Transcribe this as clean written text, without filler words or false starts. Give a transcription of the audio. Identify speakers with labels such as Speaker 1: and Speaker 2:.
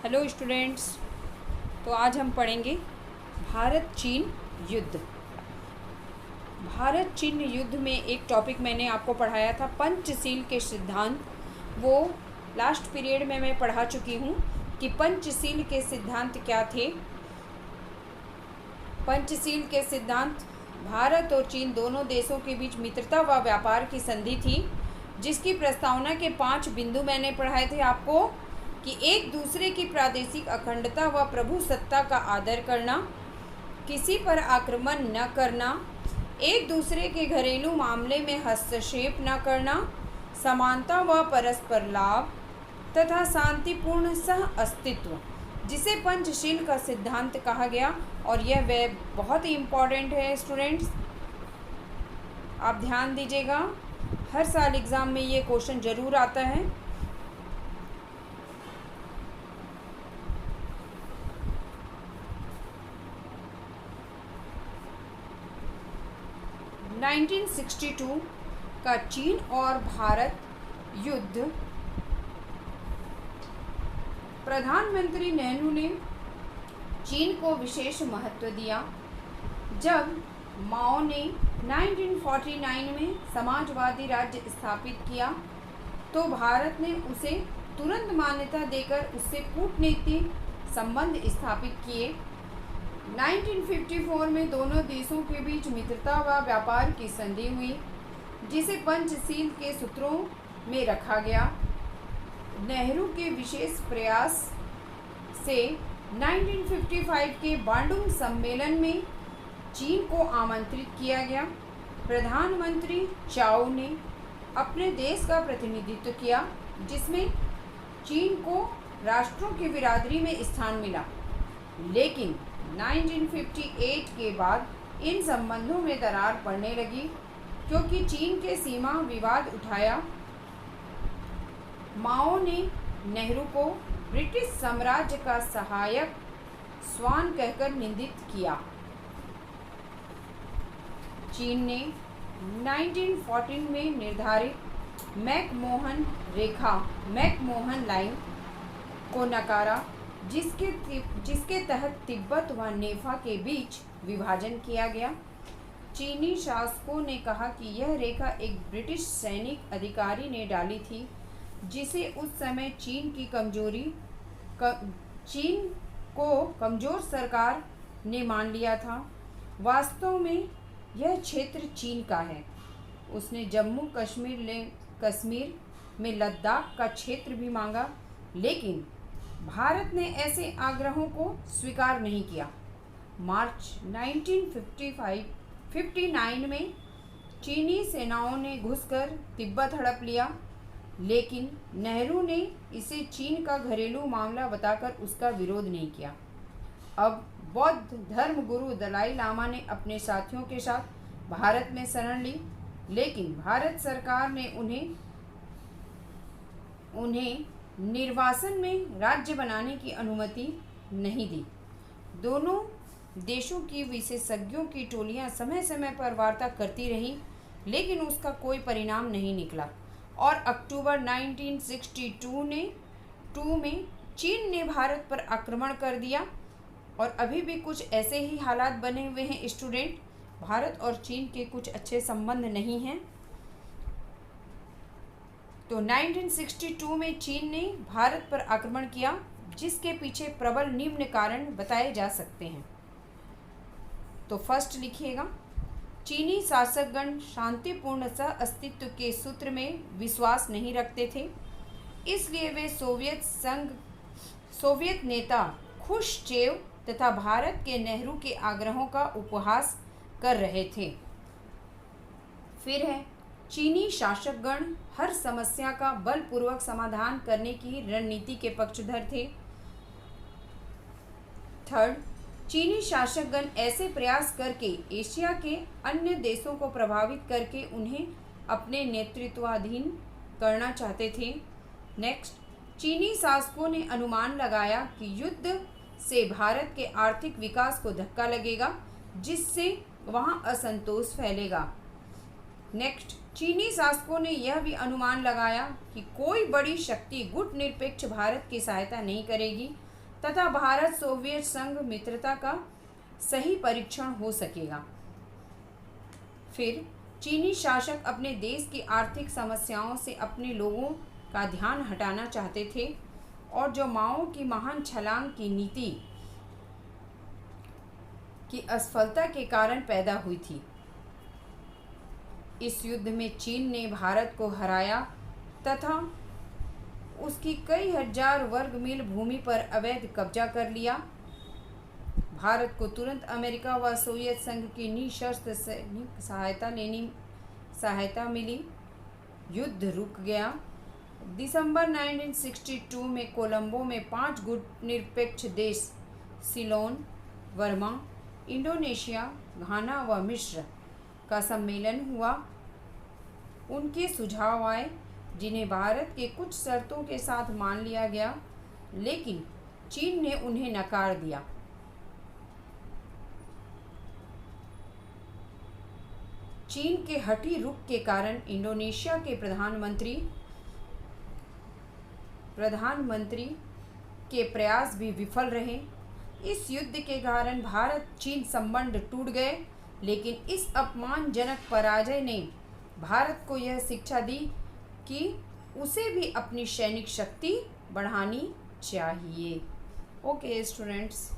Speaker 1: Hello students. तो आज हम पढ़ेंगे भारत चीन युद्ध। भारत चीन युद्ध में एक टॉपिक मैंने आपको पढ़ाया था, पंचशील के सिद्धांत। वो लास्ट पीरियड में मैं पढ़ा चुकी हूँ कि पंचशील के सिद्धांत क्या थे। पंचशील के सिद्धांत भारत और चीन दोनों देशों के बीच मित्रता व व्यापार की संधि थी, जिसकी प्रस्तावना के 5 बिंदु मैंने पढ़ाए थे आपको कि एक दूसरे की प्रादेशिक अखंडता व प्रभुसत्ता का आदर करना, किसी पर आक्रमण न करना, एक दूसरे के घरेलू मामले में हस्तक्षेप न करना, समानता व परस्पर लाभ तथा शांतिपूर्ण सह अस्तित्व, जिसे पंचशील का सिद्धांत कहा गया। और यह वह बहुत ही इम्पॉर्टेंट है स्टूडेंट्स, आप ध्यान दीजिएगा। हर साल एग्ज़ाम में ये क्वेश्चन ज़रूर आता है। नाइनटीन 1962 का चीन और भारत युद्ध। प्रधानमंत्री नेहरू ने चीन को विशेष महत्व दिया। जब माओ ने 1949 में समाजवादी राज्य स्थापित किया तो भारत ने उसे तुरंत मान्यता देकर उससे कूटनीतिक संबंध स्थापित किए। 1954 में दोनों देशों के बीच मित्रता व व्यापार की संधि हुई, जिसे पंचशील के सूत्रों में रखा गया। नेहरू के विशेष प्रयास से 1955 के बांडुंग सम्मेलन में चीन को आमंत्रित किया गया। प्रधानमंत्री चाओ ने अपने देश का प्रतिनिधित्व किया, जिसमें चीन को राष्ट्रों की बिरादरी में स्थान मिला। लेकिन 1958 के बाद इन संबंधों में दरार पड़ने लगी, क्योंकि चीन के सीमा विवाद उठाया। माओ ने नेहरू को ब्रिटिश साम्राज्य का सहायक स्वान कहकर निंदित किया। चीन ने 1914 में निर्धारित मैकमोहन लाइन को नकारा, जिसके तहत तिब्बत व नेफा के बीच विभाजन किया गया। चीनी शासकों ने कहा कि यह रेखा एक ब्रिटिश सैनिक अधिकारी ने डाली थी, जिसे उस समय चीन को कमज़ोर सरकार ने मान लिया था। वास्तव में यह क्षेत्र चीन का है। उसने जम्मू कश्मीर में लद्दाख का क्षेत्र भी मांगा, लेकिन भारत ने ऐसे आग्रहों को स्वीकार नहीं किया। मार्च 1959 में चीनी सेनाओं ने घुसकर तिब्बत हड़प लिया, लेकिन नेहरू ने इसे चीन का घरेलू मामला बताकर उसका विरोध नहीं किया। अब बौद्ध धर्मगुरु दलाई लामा ने अपने साथियों के साथ भारत में शरण ली, लेकिन भारत सरकार ने उन्हें निर्वासन में राज्य बनाने की अनुमति नहीं दी। दोनों देशों की विशेषज्ञों की टोलियां समय समय पर वार्ता करती रहीं, लेकिन उसका कोई परिणाम नहीं निकला। और अक्टूबर 1962 में चीन ने भारत पर आक्रमण कर दिया। और अभी भी कुछ ऐसे ही हालात बने हुए हैं स्टूडेंट। भारत और चीन के कुछ अच्छे संबंध नहीं हैं। तो 1962 में चीन ने भारत पर आक्रमण किया, जिसके पीछे प्रबल निम्न कारण बताए जा सकते हैं। तो फर्स्ट लिखिएगा, चीनी शासकगण शांतिपूर्ण सह अस्तित्व के सूत्र में विश्वास नहीं रखते थे, इसलिए वे सोवियत नेता खुश्चेव तथा भारत के नेहरू के आग्रहों का उपहास कर रहे थे। फिर है, चीनी शासकगण हर समस्या का बलपूर्वक समाधान करने की रणनीति के पक्षधर थे। थर्ड, चीनी शासकगण ऐसे प्रयास करके एशिया के अन्य देशों को प्रभावित करके उन्हें अपने नेतृत्वाधीन करना चाहते थे। नेक्स्ट, चीनी शासकों ने अनुमान लगाया कि युद्ध से भारत के आर्थिक विकास को धक्का लगेगा, जिससे वहां असंतोष फैलेगा। नेक्स्ट, चीनी शासकों ने यह भी अनुमान लगाया कि कोई बड़ी शक्ति गुटनिरपेक्ष भारत की सहायता नहीं करेगी तथा भारत सोवियत संघ मित्रता का सही परीक्षण हो सकेगा। फिर चीनी शासक अपने देश की आर्थिक समस्याओं से अपने लोगों का ध्यान हटाना चाहते थे और जो माओ की महान छलांग की नीति की असफलता के कारण पैदा हुई थी। इस युद्ध में चीन ने भारत को हराया तथा उसकी कई हजार वर्ग मील भूमि पर अवैध कब्जा कर लिया। भारत को तुरंत अमेरिका व सोवियत संघ की निशस्त्र सैनिक सहायता मिली। युद्ध रुक गया। दिसंबर 1962 में कोलंबो में 5 गुटनिरपेक्ष देश सिलोन, बर्मा, इंडोनेशिया, घाना व मिस्र का सम्मेलन हुआ। उनके सुझाव आए जिन्हें भारत के कुछ शर्तों के साथ मान लिया गया, लेकिन चीन ने उन्हें नकार दिया। चीन के हठी रुख के कारण इंडोनेशिया के प्रधानमंत्री के प्रयास भी विफल रहे। इस युद्ध के कारण भारत चीन संबंध टूट गए, लेकिन इस अपमानजनक पराजय ने भारत को यह शिक्षा दी कि उसे भी अपनी सैनिक शक्ति बढ़ानी चाहिए। Okay students.